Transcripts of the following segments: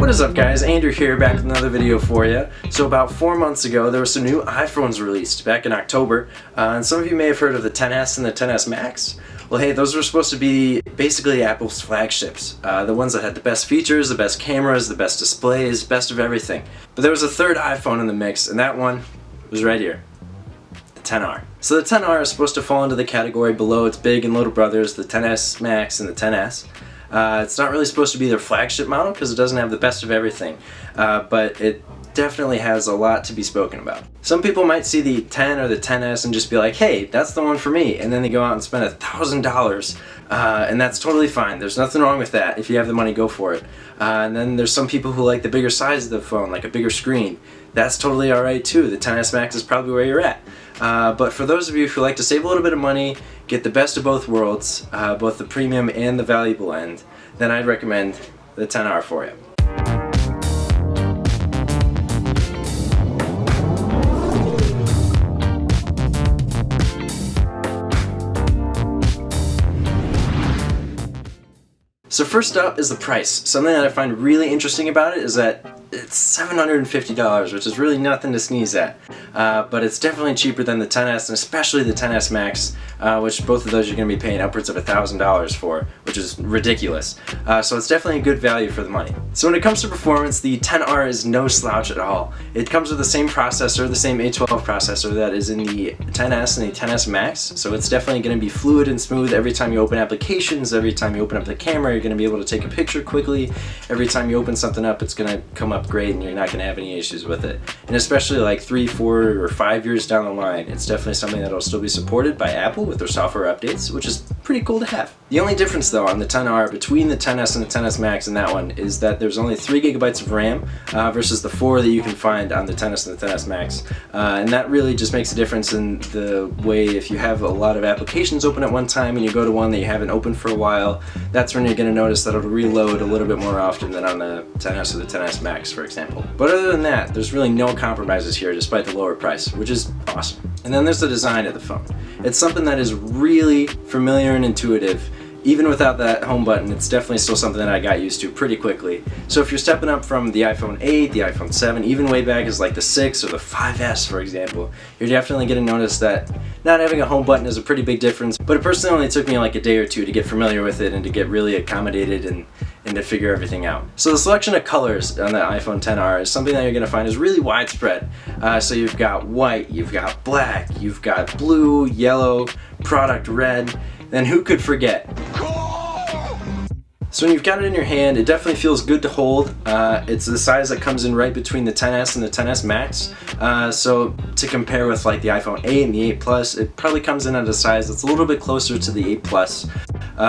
What is up guys, Andrew here, back with another video for you. So about 4 months ago there were some new iPhones released back in October, and some of you may have heard of the XS and the XS Max. Well hey, those were supposed to be basically Apple's flagships, the ones that had the best features, the best cameras, the best displays, best of everything. But there was a third iPhone in the mix, and that one was right here, the XR. So the XR is supposed to fall into the category below its big and little brothers, the XS Max and the XS. It's not really supposed to be their flagship model because it doesn't have the best of everything, but it definitely has a lot to be spoken about. Some people might see the 10 or the XS and just be like, hey, that's the one for me, and then they go out and spend $1,000, and that's totally fine. There's nothing wrong with that. If you have the money, go for it. And then there's some people who like the bigger size of the phone, like a bigger screen. That's totally alright too. The XS Max is probably where you're at. But for those of you who like to save a little bit of money, get the best of both worlds, both the premium and the valuable end, then I'd recommend the XR for you. So first up is the price. Something that I find really interesting about it is that it's $750, which is really nothing to sneeze at. But it's definitely cheaper than the XS, and especially the XS Max, which both of those you're going to be paying upwards of $1,000 for, which is ridiculous. So it's definitely a good value for the money. So when it comes to performance, the XR is no slouch at all. It comes with the same processor, the same A12 processor that is in the XS and the XS Max, so it's definitely going to be fluid and smooth every time you open applications, every time you open up the camera, you're going to be able to take a picture quickly. Every time you open something up, it's going to come up great and you're not going to have any issues with it. And especially like 3, 4, or 5 years down the line, it's definitely something that will still be supported by Apple with their software updates, which is pretty cool to have. The only difference though on the XR between the XS and the XS Max and that one is that there's only 3 GB of RAM versus the 4 that you can find on the XS and the XS Max. And that really just makes a difference in the way if you have a lot of applications open at one time and you go to one that you haven't opened for a while, that's when you're going to notice that it'll reload a little bit more often than on the XS or the XS Max, for example. But other than that, there's really no compromises here despite the lower price, which is awesome. And then there's the design of the phone. It's something that is really familiar and intuitive. Even without that home button, it's definitely still something that I got used to pretty quickly. So if you're stepping up from the iPhone 8, the iPhone 7, even way back as like the 6 or the 5S, for example, you're definitely going to notice that not having a home button is a pretty big difference. But it personally only took me like a day or two to get familiar with it and to get really accommodated and to figure everything out. So the selection of colors on the iPhone XR is something that you're going to find is really widespread. So you've got white, you've got black, you've got blue, yellow, product red, then who could forget? So when you've got it in your hand, it definitely feels good to hold. It's the size that comes in right between the XS and the XS Max. So to compare with like the iPhone 8 and the 8 Plus, it probably comes in at a size that's a little bit closer to the 8 Plus.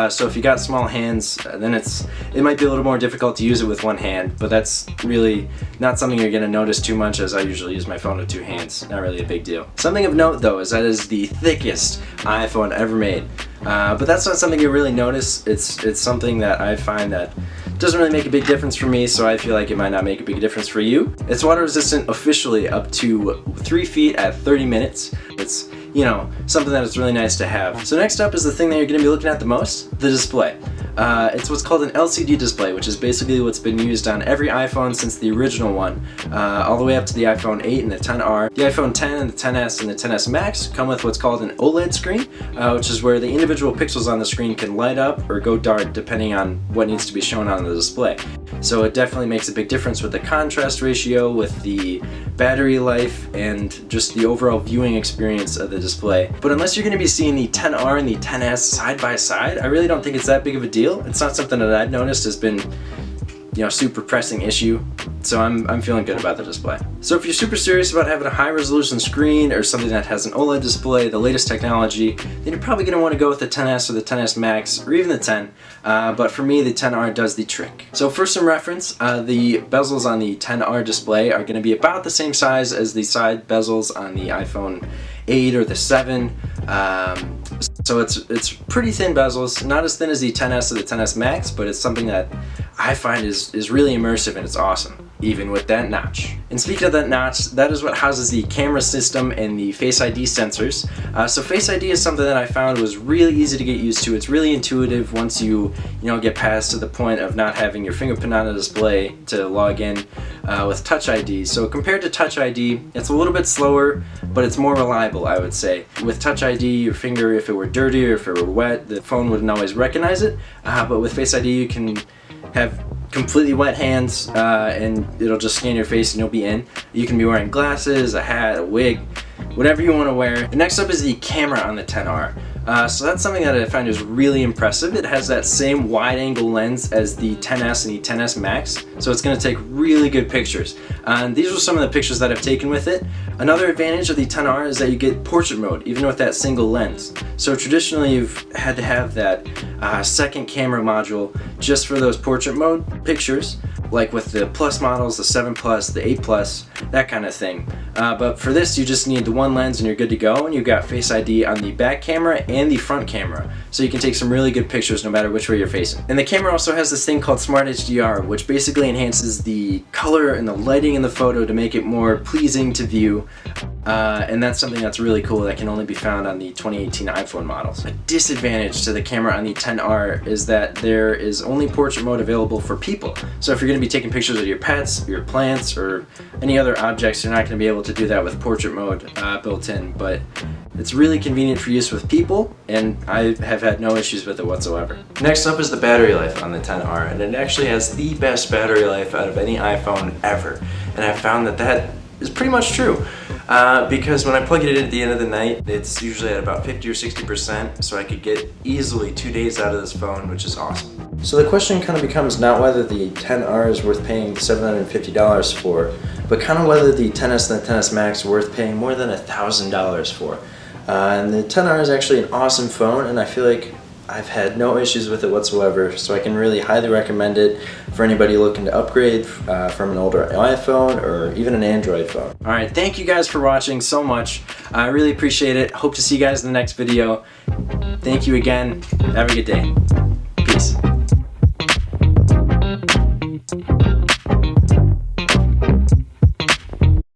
So if you got small hands, then it might be a little more difficult to use it with one hand, but that's really not something you're going to notice too much, as I usually use my phone with 2 hands. Not really a big deal. Something of note though is that it is the thickest iPhone ever made. But that's not something you really notice. It's something that I find that doesn't really make a big difference for me, so I feel like it might not make a big difference for you. It's water resistant officially up to 3 feet at 30 minutes. It's, you know, something that is really nice to have. So next up is the thing that you're going to be looking at the most, the display. It's what's called an LCD display, which is basically what's been used on every iPhone since the original one, all the way up to the iPhone 8 and the XR. The iPhone 10 and the XS and the XS Max come with what's called an OLED screen, which is where the individual pixels on the screen can light up or go dark depending on what needs to be shown on the display. So it definitely makes a big difference with the contrast ratio, with the battery life, and just the overall viewing experience of the display. But unless you're going to be seeing the XR and the XS side by side, I really don't think it's that big of a deal. It's not something that I've noticed has been, you know, super pressing issue, so I'm feeling good about the display. So if you're super serious about having a high resolution screen or something that has an OLED display, the latest technology, then you're probably going to want to go with the XS or the XS Max or even the 10, but for me the XR does the trick. So for some reference, the bezels on the XR display are going to be about the same size as the side bezels on the iPhone 8 or the 7. So it's pretty thin bezels, not as thin as the XS or the XS Max, but it's something that I find is really immersive and it's awesome. even with that notch. And speaking of that notch, that is what houses the camera system and the Face ID sensors. So Face ID is something that I found was really easy to get used to. It's really intuitive once you get past to the point of not having your fingerprint on the display to log in with Touch ID. So compared to Touch ID, it's a little bit slower, but it's more reliable, I would say. With Touch ID, your finger, if it were dirty or if it were wet, the phone wouldn't always recognize it. But with Face ID, you can have completely wet hands and it'll just scan your face and you'll be in. You can be wearing glasses, a hat, a wig, whatever you want to wear. Next up is the camera on the XR. So that's something that I find is really impressive. It has that same wide angle lens as the XS and the XS Max, so it's going to take really good pictures. And these are some of the pictures that I've taken with it. Another advantage of the XR is that you get portrait mode, even with that single lens. So traditionally you've had to have that second camera module just for those portrait mode pictures, like with the Plus models, the 7 Plus, the 8 Plus, that kind of thing. But for this, you just need the one lens and you're good to go, and you've got Face ID on the back camera and the front camera, so you can take some really good pictures no matter which way you're facing. And the camera also has this thing called Smart HDR, which basically enhances the color and the lighting in the photo to make it more pleasing to view. And that's something that's really cool that can only be found on the 2018 iPhone models. A disadvantage to the camera on the XR is that there is only portrait mode available for people. So if you're going to be taking pictures of your pets, your plants, or any other objects, you're not going to be able to do that with portrait mode built in. But it's really convenient for use with people, and I have had no issues with it whatsoever. Next up is the battery life on the XR, and it actually has the best battery life out of any iPhone ever. And I found that that is pretty much true. Because when I plug it in at the end of the night, it's usually at about 50 or 60%, so I could get easily 2 days out of this phone, which is awesome. So the question kind of becomes not whether the XR is worth paying $750 for, but kind of whether the XS and the XS Max are worth paying more than $1,000 for. And the XR is actually an awesome phone, and I feel like I've had no issues with it whatsoever, so I can really highly recommend it for anybody looking to upgrade from an older iPhone or even an Android phone. Alright, thank you guys for watching so much. I really appreciate it. Hope to see you guys in the next video. Thank you again. Have a good day. Peace.